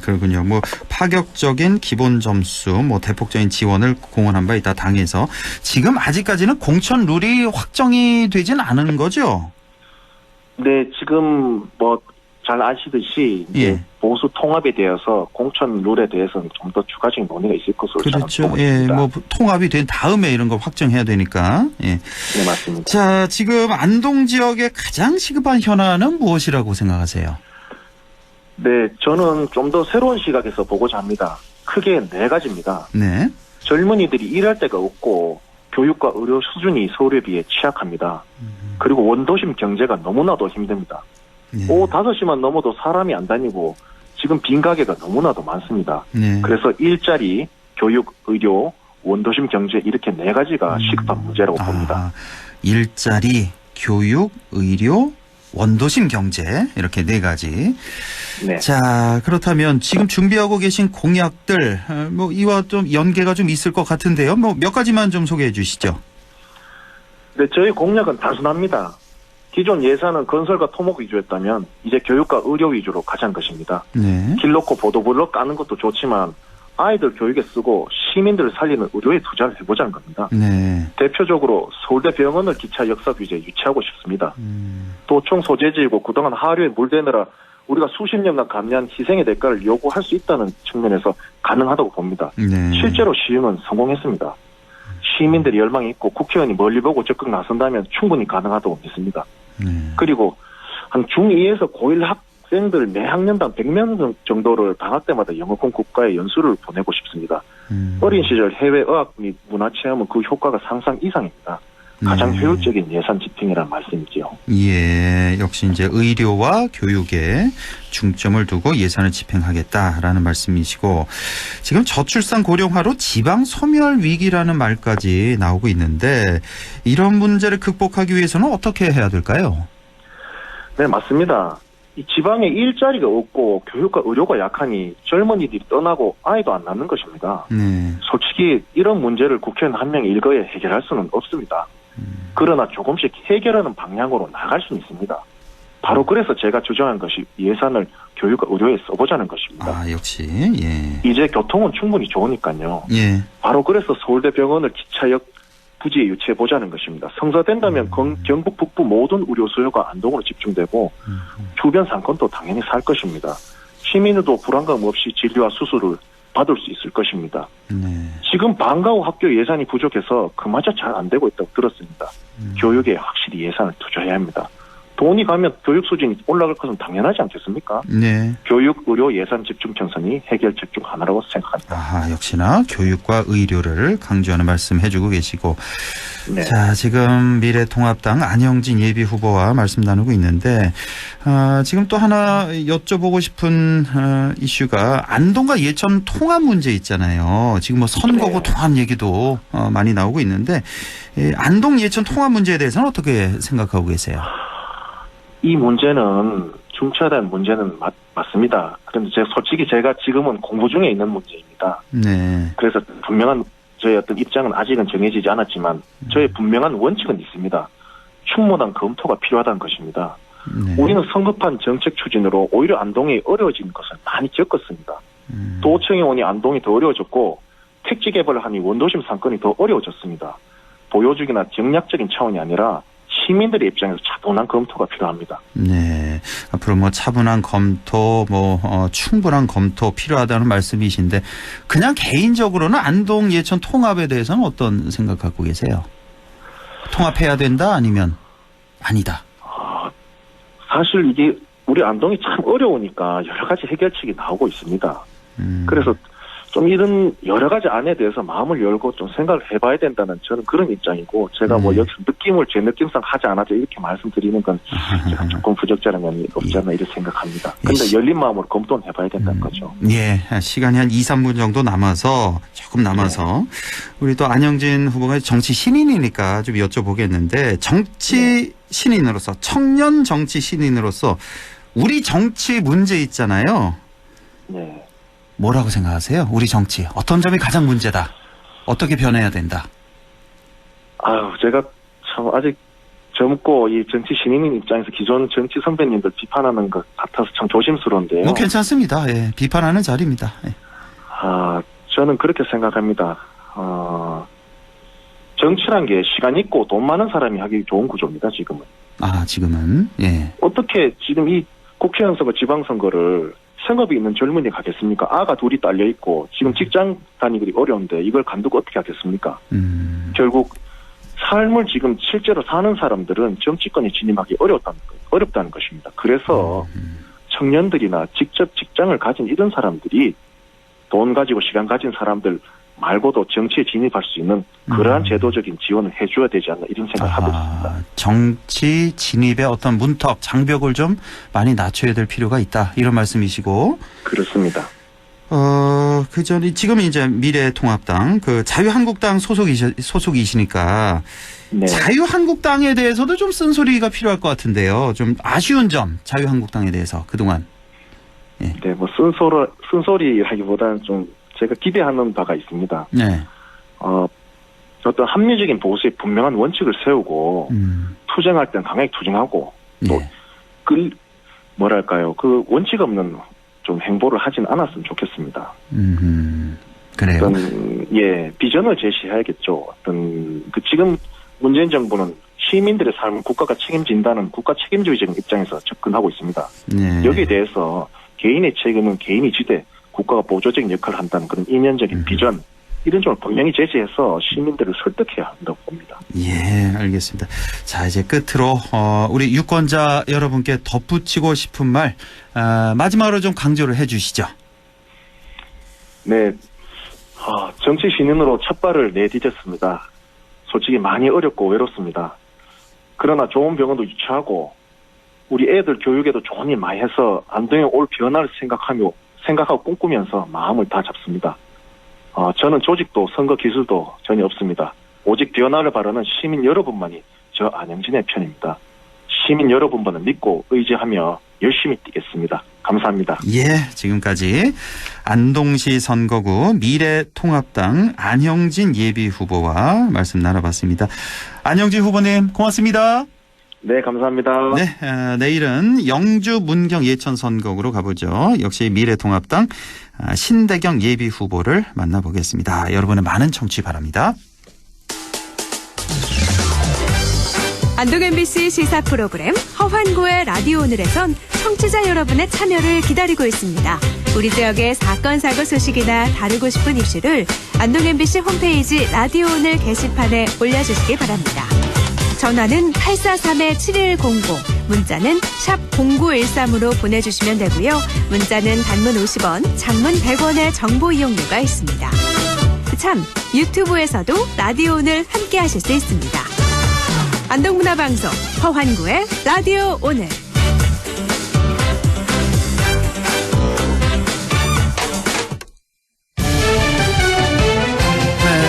그렇군요. 파격적인 기본 점수, 대폭적인 지원을 공언한 바 있다 당에서. 지금 아직까지는 공천 룰이 확정이 되진 않은 거죠? 네, 지금 잘 아시듯이 이제 보수 통합에 대해서 공천 룰에 대해서는 좀 더 추가적인 논의가 있을 것으로 그렇죠. 보고 예, 있습니다. 통합이 된 다음에 이런 걸 확정해야 되니까. 예. 네, 맞습니다. 자, 지금 안동 지역의 가장 시급한 현안은 무엇이라고 생각하세요? 네, 저는 좀 더 새로운 시각에서 보고자 합니다. 크게 4가지입니다. 네. 젊은이들이 일할 데가 없고 교육과 의료 수준이 서울에 비해 취약합니다. 그리고 원도심 경제가 너무나도 힘듭니다. 오후 5시만 넘어도 사람이 안 다니고 지금 빈 가게가 너무나도 많습니다. 그래서 일자리, 교육, 의료, 원도심 경제 이렇게 4가지가 시급한 문제라고 봅니다. 일자리, 교육, 의료, 원도심 경제 이렇게 4가지. 네. 자, 그렇다면 지금 준비하고 계신 공약들 이와 좀 연계가 좀 있을 것 같은데요. 몇 가지만 좀 소개해 주시죠. 네, 저희 공약은 단순합니다. 기존 예산은 건설과 토목 위주였다면 이제 교육과 의료 위주로 가자는 것입니다. 네. 길 놓고 보도블럭 까는 것도 좋지만 아이들 교육에 쓰고 시민들을 살리는 의료에 투자를 해보자는 겁니다. 네. 대표적으로 서울대 병원을 기차 역사 규제에 유치하고 싶습니다. 도청 소재지이고 그동안 하류에 물대느라 우리가 수십 년간 감내한 희생의 대가를 요구할 수 있다는 측면에서 가능하다고 봅니다. 네. 실제로 시행은 성공했습니다. 시민들이 열망이 있고 국회의원이 멀리 보고 적극 나선다면 충분히 가능하다고 믿습니다. 그리고 한 중2에서 고1 학생들 매 학년당 100명 정도를 방학 때마다 영어권 국가에 연수를 보내고 싶습니다. 어린 시절 해외 어학 및 문화 체험은 그 효과가 상상 이상입니다. 가장 효율적인 예산 집행이라는 말씀이지요. 예, 역시 이제 의료와 교육에 중점을 두고 예산을 집행하겠다라는 말씀이시고 지금 저출산 고령화로 지방 소멸 위기라는 말까지 나오고 있는데 이런 문제를 극복하기 위해서는 어떻게 해야 될까요? 네, 맞습니다. 이 지방에 일자리가 없고 교육과 의료가 약하니 젊은이들이 떠나고 아이도 안 낳는 것입니다. 솔직히 이런 문제를 국회의원 한 명이 일거에 해결할 수는 없습니다. 그러나 조금씩 해결하는 방향으로 나갈 수는 있습니다. 바로 그래서 제가 주장한 것이 예산을 교육과 의료에 써보자는 것입니다. 아, 역시. 예. 이제 교통은 충분히 좋으니까요. 예. 바로 그래서 서울대 병원을 기차역 부지에 유치해보자는 것입니다. 성사된다면 경북 북부 모든 의료 수요가 안동으로 집중되고 주변 상권도 당연히 살 것입니다. 시민들도 불안감 없이 진료와 수술을 받을 수 있을 것입니다. 지금 방과 후 학교 예산이 부족해서 그마저 잘 안 되고 있다고 들었습니다. 교육에 확실히 예산을 투자해야 합니다. 돈이 가면 교육 수준이 올라갈 것은 당연하지 않겠습니까? 네. 교육, 의료, 예산 집중 편성이 해결책 중 하나라고 생각합니다. 아, 역시나 교육과 의료를 강조하는 말씀 해주고 계시고. 네. 자, 지금 미래통합당 안영진 예비후보와 말씀 나누고 있는데, 지금 또 하나 여쭤보고 싶은 이슈가 안동과 예천 통합 문제 있잖아요. 지금 뭐 선거구 통합 얘기도 많이 나오고 있는데, 안동 예천 통합 문제에 대해서는 어떻게 생각하고 계세요? 이 문제는 중차대한 문제는 맞습니다. 그런데 솔직히 제가 지금은 공부 중에 있는 문제입니다. 네. 그래서 분명한 저의 어떤 입장은 아직은 정해지지 않았지만 저의 분명한 원칙은 있습니다. 충분한 검토가 필요하다는 것입니다. 네. 우리는 성급한 정책 추진으로 오히려 안동이 어려워진 것을 많이 겪었습니다. 도청이 오니 안동이 더 어려워졌고 택지 개발을 하니 원도심 상권이 더 어려워졌습니다. 보여주기나 정략적인 차원이 아니라 시민들의 입장에서 차분한 검토가 필요합니다. 네. 앞으로 뭐 차분한 검토, 충분한 검토 필요하다는 말씀이신데, 그냥 개인적으로는 안동 예천 통합에 대해서는 어떤 생각 갖고 계세요? 통합해야 된다? 아니면 아니다? 사실 이게 우리 안동이 참 어려우니까 여러 가지 해결책이 나오고 있습니다. 그래서 좀 이런 여러 가지 안에 대해서 마음을 열고 좀 생각을 해봐야 된다는 저는 그런 입장이고, 제가 뭐 여기서 느낌을 제 느낌상 하지 않아도 이렇게 말씀드리는 건 제가 조금 부적절한 면이 없지 않나 이렇게 생각합니다. 근데 열린 마음으로 검토는 해봐야 된다는 거죠. 예, 시간이 한 2, 3분 정도 남아서, 조금 남아서, 우리 또 안영진 후보가 정치 신인이니까 좀 여쭤보겠는데, 정치 신인으로서, 청년 정치 신인으로서 우리 정치 문제 있잖아요. 네. 뭐라고 생각하세요? 우리 정치 어떤 점이 가장 문제다? 어떻게 변해야 된다? 제가 참 아직 젊고 이 정치 신인인 입장에서 기존 정치 선배님들 비판하는 것 같아서 참 조심스러운데요. 뭐 괜찮습니다. 예, 비판하는 자리입니다. 예. 저는 그렇게 생각합니다. 정치란 게 시간 있고 돈 많은 사람이 하기 좋은 구조입니다. 지금은. 지금은 예. 어떻게 지금 이 국회의원 선거, 지방선거를 생업이 있는 젊은이 가겠습니까? 아가 둘이 딸려 있고 지금 직장 다니기 어려운데 이걸 간두고 어떻게 하겠습니까? 결국 삶을 지금 실제로 사는 사람들은 정치권에 진입하기 어렵다는 것입니다. 그래서 청년들이나 직접 직장을 가진 이런 사람들이 돈 가지고 시간 가진 사람들 말고도 정치에 진입할 수 있는 그러한 제도적인 지원을 해줘야 되지 않나 이런 생각을 하고 있습니다. 정치 진입의 어떤 문턱, 장벽을 좀 많이 낮춰야 될 필요가 있다. 이런 말씀이시고. 그렇습니다. 그 전에 지금 이제 미래통합당 그 자유한국당 소속이시니까 네. 자유한국당에 대해서도 좀 쓴소리가 필요할 것 같은데요. 좀 아쉬운 점 자유한국당에 대해서 그동안. 네, 뭐 쓴소리라기보다는 좀 제가 기대하는 바가 있습니다. 네. 어떤 합리적인 보수의 분명한 원칙을 세우고 투쟁할 땐 강하게 투쟁하고 또 뭐랄까요 그 원칙 없는 좀 행보를 하진 않았으면 좋겠습니다. 그래요. 어떤 비전을 제시해야겠죠. 어떤 지금 문재인 정부는 시민들의 삶을 국가가 책임진다는 국가 책임주의적인 입장에서 접근하고 있습니다. 네. 여기에 대해서 개인의 책임은 개인이 지되 국가가 보조적인 역할을 한다는 그런 이면적인 비전 이런 점을 분명히 제시해서 시민들을 설득해야 한다고 봅니다. 예, 알겠습니다. 자, 이제 끝으로 우리 유권자 여러분께 덧붙이고 싶은 말 마지막으로 좀 강조를 해 주시죠. 네, 정치 신인으로 첫 발을 내디뎠습니다. 솔직히 많이 어렵고 외롭습니다. 그러나 좋은 병원도 유치하고 우리 애들 교육에도 좋은 일 많이 해서 안동에 올 변화를 생각하고 꿈꾸면서 마음을 다 잡습니다. 저는 조직도 선거 기술도 전혀 없습니다. 오직 변화를 바라는 시민 여러분만이 저 안영진의 편입니다. 시민 여러분만을 믿고 의지하며 열심히 뛰겠습니다. 감사합니다. 예, 지금까지 안동시 선거구 미래통합당 안영진 예비후보와 말씀 나눠봤습니다. 안영진 후보님 고맙습니다. 네, 감사합니다. 네, 내일은 영주 문경 예천 선거구로 가보죠. 역시 미래통합당 신대경 예비후보를 만나보겠습니다. 여러분의 많은 청취 바랍니다. 안동 MBC 시사 프로그램 허환구의 라디오 오늘에선 청취자 여러분의 참여를 기다리고 있습니다. 우리 지역의 사건 사고 소식이나 다루고 싶은 이슈를 안동 MBC 홈페이지 라디오 오늘 게시판에 올려주시기 바랍니다. 전화는 843-7100, 문자는 샵 0913으로 보내주시면 되고요. 문자는 단문 50원, 장문 100원의 정보 이용료가 있습니다. 참, 유튜브에서도 라디오 오늘 함께 하실 수 있습니다. 안동문화방송 허환구의 라디오 오늘.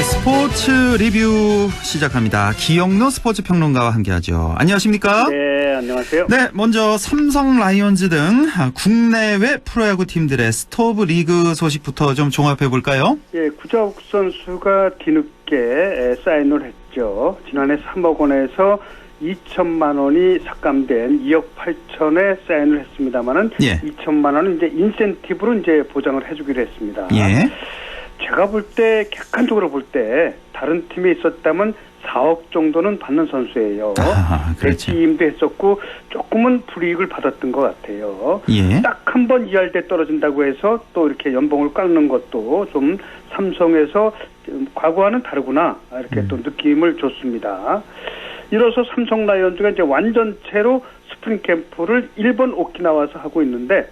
스포츠 리뷰 시작합니다. 기영로 스포츠 평론가와 함께하죠. 안녕하십니까? 네, 안녕하세요. 네, 먼저 삼성 라이온즈 등 국내외 프로야구 팀들의 스토브 리그 소식부터 좀 종합해 볼까요? 예, 구자욱 선수가 뒤늦게 사인을 했죠. 지난해 3억 원에서 2천만 원이 삭감된 2억 8천에 사인을 했습니다만은 예. 2천만 원은 이제 인센티브로 이제 보장을 해주기로 했습니다. 예. 제가 볼 때 객관적으로 볼 때 다른 팀에 있었다면 4억 정도는 받는 선수예요. 그렇죠. 대기임도 했었고 조금은 불이익을 받았던 것 같아요. 예. 딱 한 번 2할때 떨어진다고 해서 또 이렇게 연봉을 깎는 것도 좀 삼성에서 과거와는 다르구나 이렇게 또 느낌을 줬습니다. 이로써 삼성 라이온즈가 이제 완전체로 스프링 캠프를 일본 오키나와에서 하고 있는데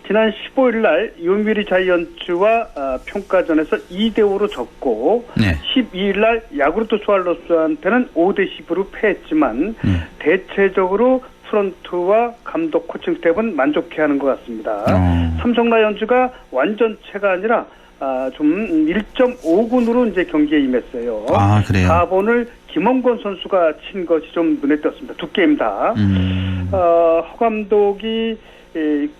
지난 15일 날 요미우리 자이언츠와 평가전에서 2대5로 졌고 네. 12일 날 야구르트 스왈로스한테는 5대10으로 패했지만 대체적으로 프런트와 감독 코칭 스텝은 만족해하는 것 같습니다. 삼성 라이온즈가 완전체가 아니라 좀 1.5군으로 이제 경기에 임했어요. 아, 그래요? 4번을 김원권 선수가 친 것이 좀 눈에 띄었습니다. 두 게임 다. 허 감독이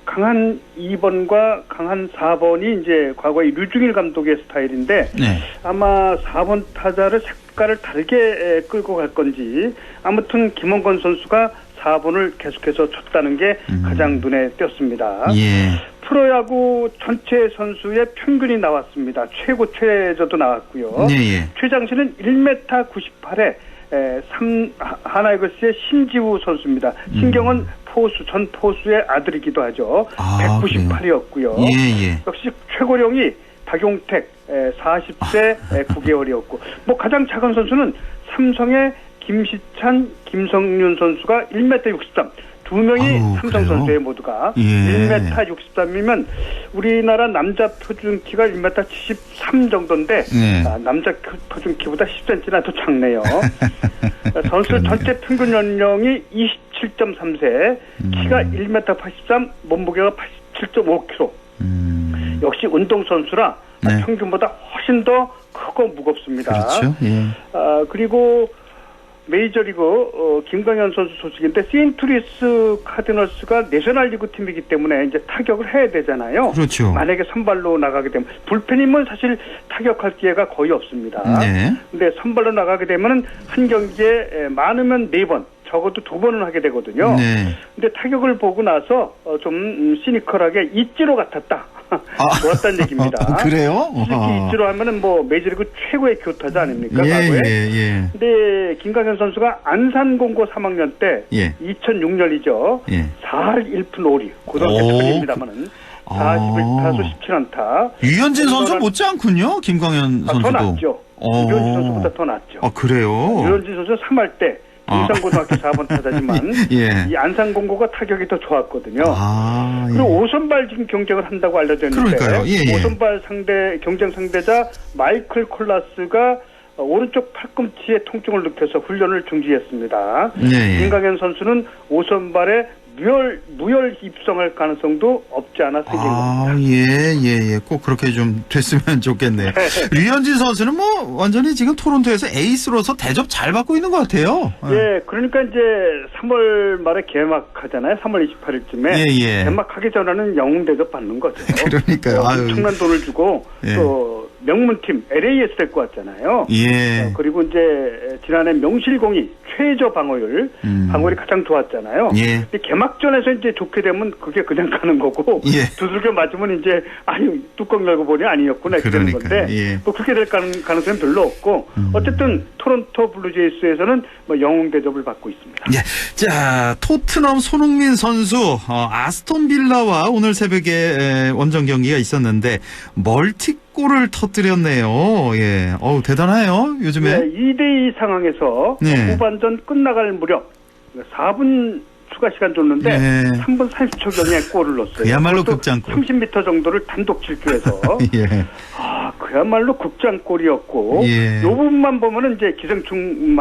강한 2번과 강한 4번이 이제 과거의 류중일 감독의 스타일인데 네. 아마 4번 타자를 색깔을 다르게 끌고 갈 건지 아무튼 김원권 선수가 4번을 계속해서 쳤다는 게 가장 눈에 띄었습니다. 예. 프로야구 전체 선수의 평균이 나왔습니다. 최고 최저도 나왔고요. 예. 최장신은 1m 98에 하나이글스의 신지우 선수입니다. 신경은 전 포수의 아들이기도 하죠. 198이었고요. 예. 역시 최고령이 박용택 40세 9개월이었고 뭐 가장 작은 선수는 삼성의 김시찬, 김성윤 선수가 1m 63. 두 명이 삼성 그래요? 선수의 모두가 예. 1m 63이면 우리나라 남자 표준키가 1m 73 정도인데 네. 남자 표준키보다 10cm나 더 작네요. 선수 전체 평균 연령이 27.3세, 키가 1m 83, 몸무게가 87.5kg. 역시 운동선수라 네. 평균보다 훨씬 더 크고 무겁습니다. 그렇죠. 예. 그리고 메이저리그 김광현 선수 소식인데 세인트루이스 카디널스가 내셔널리그 팀이기 때문에 이제 타격을 해야 되잖아요. 그렇죠. 만약에 선발로 나가게 되면 불펜이면 사실 타격할 기회가 거의 없습니다. 네. 근데 선발로 나가게 되면 한 경기에 많으면 4번, 적어도 2번은 하게 되거든요. 네. 근데 타격을 보고 나서 좀 시니컬하게 이찌로 같았다. 좋았다는 얘기입니다. 그래요? 특히 이치로 하면은 뭐 메이저리그 최고의 교타자 아닙니까? 과거에. 예. 근데 김광현 선수가 안산공고 3학년 때 예. 2006년이죠. 예. 4할 1푼 5리 고등학교 때입니다만은 41타수 17안타. 유현진 선수 못지 않군요. 김광현 선수도. 더 낫죠. 유현진 선수보다 더 낫죠. 그래요? 유현진 선수 3할 때 동산고등학교 4번 타자지만 예. 이 안산공고가 타격이 더 좋았거든요. 그리고 5선발 지금 경쟁을 한다고 알려져 있는데 그러니까요. 예. 5선발 경쟁 상대자 마이클 콜라스가 오른쪽 팔꿈치에 통증을 느껴서 훈련을 중지했습니다. 예. 김광현 선수는 5선발에 무혈 입성할 가능성도 없지 않아 생긴 겁니다. 예. 꼭 그렇게 좀 됐으면 좋겠네요. 류현진 선수는 뭐 완전히 지금 토론토에서 에이스로서 대접 잘 받고 있는 것 같아요. 예, 그러니까 이제 3월 말에 개막하잖아요. 3월 28일쯤에. 예. 개막하기 전에는 영웅 대접 받는 거죠. 그러니까요. 엄청난 돈을 주고 예. 또 명문팀 LA에서 데리고 왔잖아요. 예. 그리고 이제 지난해 명실공히 최저 방어율이 가장 좋았잖아요. 예. 근데 개막전에서 이제 좋게 되면 그게 그냥 가는 거고 예. 두들겨 맞으면 이제 아니 뚜껑 열고 보니 아니었구나 이렇게 되는 건데 예. 뭐 그렇게 될 가능성은 별로 없고 어쨌든 토론토 블루제이스에서는 뭐 영웅 대접을 받고 있습니다. 예. 자, 토트넘 손흥민 선수 아스톤 빌라와 오늘 새벽에 원정 경기가 있었는데 멀티골을 터뜨렸네요. 예. 대단해요. 요즘에. 네, 2대2 상황에서 네. 후반전 끝나갈 무렵 4분 추가 시간 줬는데 네. 3분 30초경에 골을 넣었어요. 그야말로 극장골. 30m 정도를 단독 질주해서 예. 그야말로 극장골이었고 예. 이 부분만 보면은 이제 기생충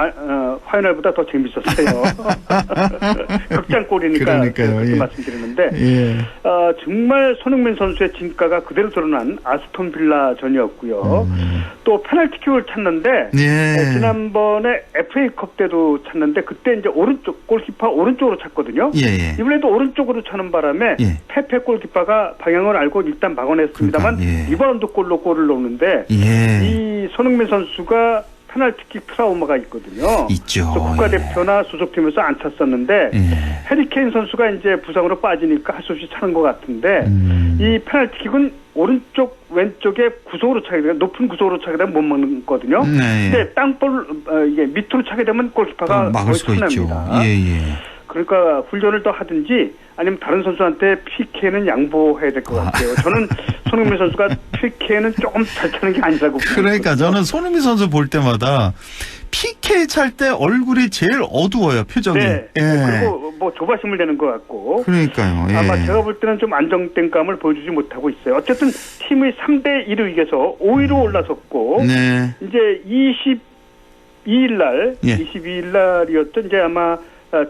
화요날보다 더 재밌었어요. 극장골이니까 그러니까요. 그렇게 예. 말씀드리는데 예. 정말 손흥민 선수의 진가가 그대로 드러난 아스톤 빌라 전이었고요. 또 페널티킥을 찾는데 예. 지난번에 FA컵 때도 찾는데 그때 이제 오른쪽 골키퍼 오른쪽으로 찾거든요. 예. 이번에도 오른쪽으로 차는 바람에 예. 페페 골키퍼가 방향을 알고 일단 막아냈습니다만 그러니까, 예. 리바운드 골로 골을 넣는데 예. 이 손흥민 선수가 페널티킥 트라우마가 있거든요. 있죠. 국가대표나 소속팀에서 안 찼었는데 해리케인 선수가 이제 부상으로 빠지니까 할 수 없이 차는 것 같은데 이 페널티킥은 오른쪽 왼쪽에 구속으로 차게 되면 높은 구속으로 차게 되면 못 막거든요. 네. 근데 땅볼 이게 밑으로 차게 되면 골키퍼가 막을 수가 있죠. 예. 그러니까 훈련을 더 하든지 아니면 다른 선수한테 PK는 양보해야 될 것 같아요. 저는 손흥민 선수가 PK는 조금 잘 차는 게 아니라고 그러니까 저는 손흥민 선수 볼 때마다 PK 찰 때 얼굴이 제일 어두워요. 표정이. 네. 예. 그리고 뭐 조바심을 내는 것 같고. 그러니까요. 예. 아마 제가 볼 때는 좀 안정된 감을 보여주지 못하고 있어요. 어쨌든 팀의 3대1을 이겨서 5위로 올라섰고 네. 이제 22일 날 예. 22일 날이었던 이제 아마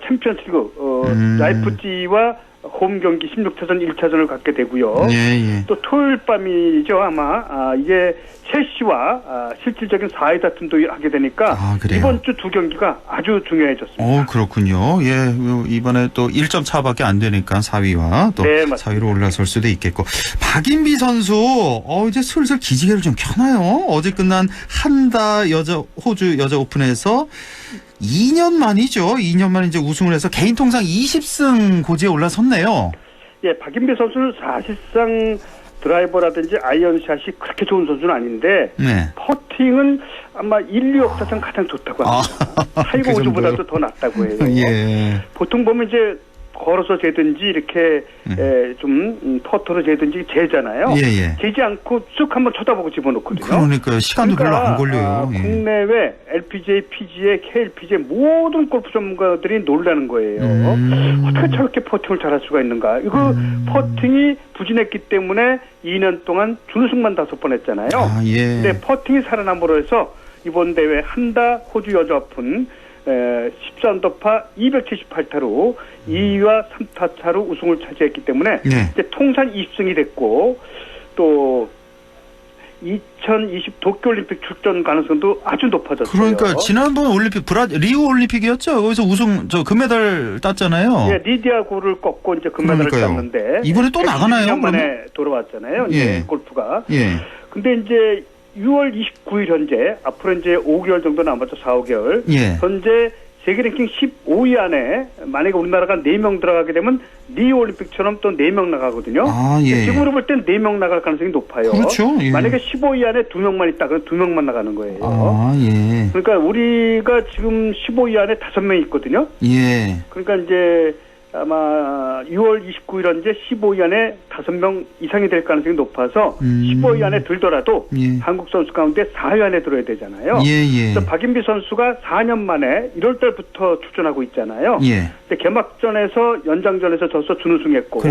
챔피언스리그 라이프치히와 홈 경기 16차전 1차전을 갖게 되고요. 예. 또 토요일 밤이죠. 아마 이게 첼시와 실질적인 4위 다툼도 하게 되니까 이번 주 두 경기가 아주 중요해졌습니다. 그렇군요. 예, 이번에 또 1점 차밖에 안 되니까 4위와 또 네, 4위로 올라설 수도 있겠고. 박인비 선수 이제 슬슬 기지개를 좀 켜나요? 어제 끝난 한다 호주 여자 오픈에서 2년 만이죠. 2년 만에 이제 우승을 해서 개인 통상 20승 고지에 올라섰네요. 예, 박인비 선수는 사실상 드라이버라든지 아이언샷이 그렇게 좋은 선수는 아닌데 퍼팅은 아마 인류 역사상 가장 좋다고 합니다. 타이거 우즈보다도 더 낫다고 해요. 예. 보통 보면 이제 걸어서 재든지 이렇게 좀 퍼터로 재든지 재잖아요. 예. 재지 않고 쭉 한번 쳐다보고 집어넣거든요. 그러니까요. 시간도 별로 안 걸려요. 국내외 LPGA, PGA, KLPGA 모든 골프 전문가들이 놀라는 거예요. 어떻게 저렇게 퍼팅을 잘할 수가 있는가. 이거 퍼팅이 부진했기 때문에 2년 동안 준우승만 5번 했잖아요. 근데 퍼팅이 살아남으로 해서 이번 대회 한다 호주 여자 오픈 14언더파 278타로 2위와 3타 차로 우승을 차지했기 때문에 이제 통산 20승이 됐고 또 2020 도쿄올림픽 출전 가능성도 아주 높아졌어요. 그러니까 지난번 올림픽 리우 올림픽이었죠. 거기서 우승 금메달 땄잖아요. 네, 리디아고를 꺾고 이제 금메달을 땄는데 이번에 또 나가나요? 120년 만에 돌아왔잖아요. 이제 골프가. 근데 이제 6월 29일 현재 앞으로 이제 5개월 정도 남았죠. 4, 5개월. 현재 세계 랭킹 15위 안에 만약에 우리나라가 4명 들어가게 되면 리우 올림픽처럼 또 4명 나가거든요. 지금으로 볼 땐 4명 나갈 가능성이 높아요. 그렇죠. 만약에 15위 안에 2명만 있다 그러면 2명만 나가는 거예요. 그러니까 우리가 지금 15위 안에 5명이 있거든요. 그러니까 이제 아마 6월 29일 현재 15위 안에 5명 이상이 될 가능성이 높아서 15위 안에 들더라도 한국 선수 가운데 4위 안에 들어야 되잖아요. 그래서 박인비 선수가 4년 만에 1월 달부터 출전하고 있잖아요. 근데 개막전에서 연장전에서 져서 준우승했고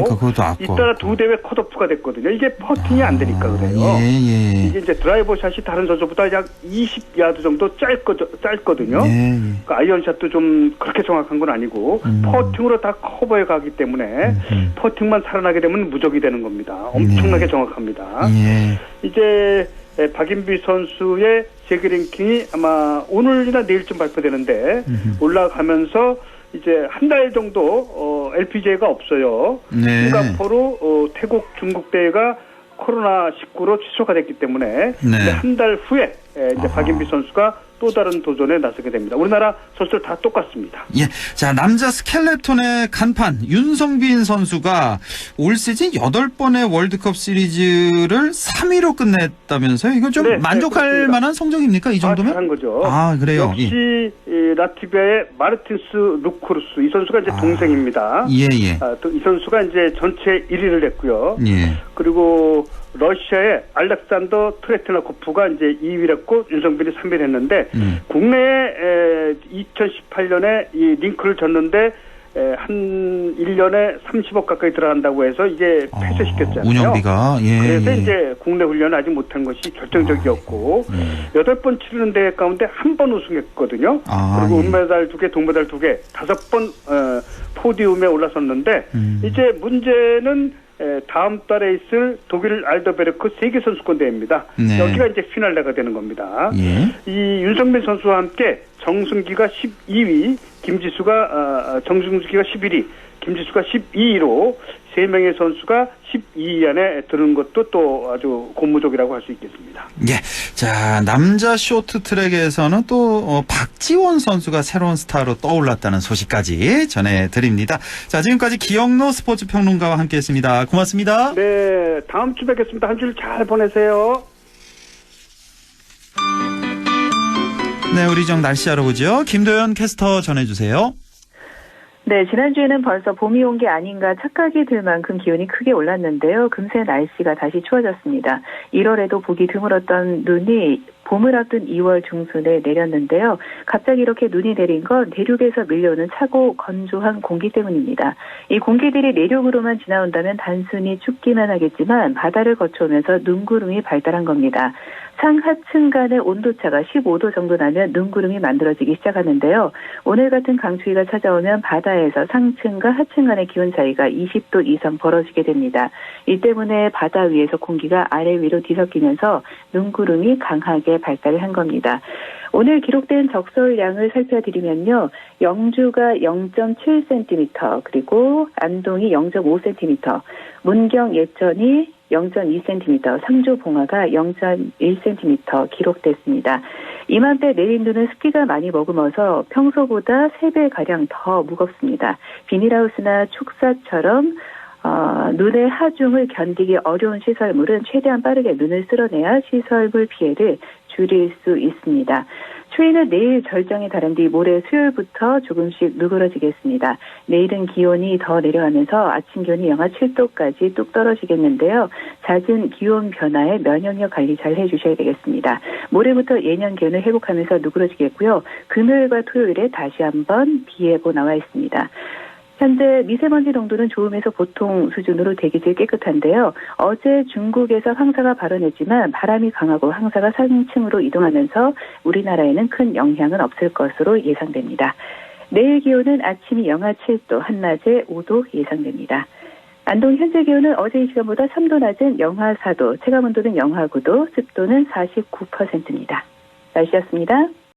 잇따라 두 대회 컷오프가 됐거든요. 이게 퍼팅이 안 되니까 그래요. 이게 이제 드라이버 샷이 다른 선수보다 약 20야드 정도 짧거든요. 그러니까 아이언샷도 좀 그렇게 정확한 건 아니고 퍼팅으로 다 커버해 가기 때문에 퍼팅만 살아나게 되면 무적이 되는 겁니다. 엄청나게 정확합니다. 이제 박인비 선수의 세계 랭킹이 아마 오늘이나 내일쯤 발표되는데 올라가면서 이제 한 달 정도 LPGA가 없어요. 싱가포르, 태국, 중국 대회가 코로나19로 취소가 됐기 때문에 한 달 후에 이제 박인비 선수가 또 다른 도전에 나서게 됩니다. 우리나라 선수들 다 똑같습니다. 예. 자, 남자 스켈레톤의 간판 윤성빈 선수가 올 시즌 8번의 월드컵 시리즈를 3위로 끝냈다면서요? 이거 좀 네, 만족할 만한 성적입니까? 이 정도면? 잘한 거죠. 아, 그래요? 역시 라트비아의 마르틴스 루크루스 이 선수가 이제 동생입니다. 예. 이 선수가 이제 전체 1위를 했고요. 예. 그리고 러시아의 알렉산더 트레트나코프가 이제 2위를 했고 윤성빈이 3위를 했는데 국내에 2018년에 이 링크를 졌는데 한 1년에 30억 가까이 들어간다고 해서 이게 폐쇄시켰잖아요. 운영비가. 예. 그래서 이제 국내 훈련을 아직 못한 것이 결정적이었고 8번 치르는 대회 가운데 한 번 우승했거든요. 그리고 은메달 2개, 동메달 2개, 5번 포디움에 올라섰는데 이제 문제는 다음 달에 있을 독일 알더베르크 세계선수권 대회입니다. 네. 여기가 이제 피날레가 되는 겁니다. 예. 이 윤성빈 선수와 함께 정승기가 12위, 정승기가 11위, 김지수가 12위로 3명의 선수가 12위 안에 드는 것도 또 아주 고무적이라고 할 수 있겠습니다. 예. 자, 남자 쇼트트랙에서는 또 박지원 선수가 새로운 스타로 떠올랐다는 소식까지 전해드립니다. 자, 지금까지 기영로 스포츠 평론가와 함께했습니다. 고맙습니다. 네, 다음 주 뵙겠습니다. 한 주 잘 보내세요. 네, 우리 정 날씨 알아보죠. 김도연 캐스터 전해주세요. 네, 지난주에는 벌써 봄이 온 게 아닌가 착각이 들 만큼 기온이 크게 올랐는데요. 금세 날씨가 다시 추워졌습니다. 1월에도 보기 드물었던 눈이 봄을 앞둔 2월 중순에 내렸는데요. 갑자기 이렇게 눈이 내린 건 대륙에서 밀려오는 차고 건조한 공기 때문입니다. 이 공기들이 내륙으로만 지나온다면 단순히 춥기만 하겠지만 바다를 거쳐오면서 눈구름이 발달한 겁니다. 상하층 간의 온도차가 15도 정도 나면 눈구름이 만들어지기 시작하는데요. 오늘 같은 강추위가 찾아오면 바다에서 상층과 하층 간의 기온 차이가 20도 이상 벌어지게 됩니다. 이 때문에 바다 위에서 공기가 아래 위로 뒤섞이면서 눈구름이 강하게 발달한 겁니다. 오늘 기록된 적설량을 살펴드리면요. 영주가 0.7cm, 그리고 안동이 0.5cm, 문경 예천이 0.2cm, 상주 봉화가 0.1cm 기록됐습니다. 이맘때 내린 눈은 습기가 많이 머금어서 평소보다 3배가량 더 무겁습니다. 비닐하우스나 축사처럼 눈의 하중을 견디기 어려운 시설물은 최대한 빠르게 눈을 쓸어내야 시설물 피해를 줄일 수 있습니다. 추위는 내일 절정에 달한 뒤 모레 수요일부터 조금씩 누그러지겠습니다. 내일은 기온이 더 내려가면서 아침 기온이 영하 7도까지 뚝 떨어지겠는데요. 잦은 기온 변화에 면역력 관리 잘 해주셔야 되겠습니다. 모레부터 예년 기온을 회복하면서 누그러지겠고요. 금요일과 토요일에 다시 한번 비 예보 나와 있습니다. 현재 미세먼지 농도는 좋음에서 보통 수준으로 대기질 깨끗한데요. 어제 중국에서 황사가 발원했지만 바람이 강하고 황사가 상층으로 이동하면서 우리나라에는 큰 영향은 없을 것으로 예상됩니다. 내일 기온은 아침이 영하 7도, 한낮에 5도 예상됩니다. 안동 현재 기온은 어제 이 시간보다 3도 낮은 영하 4도, 체감온도는 영하 9도, 습도는 49%입니다. 날씨였습니다.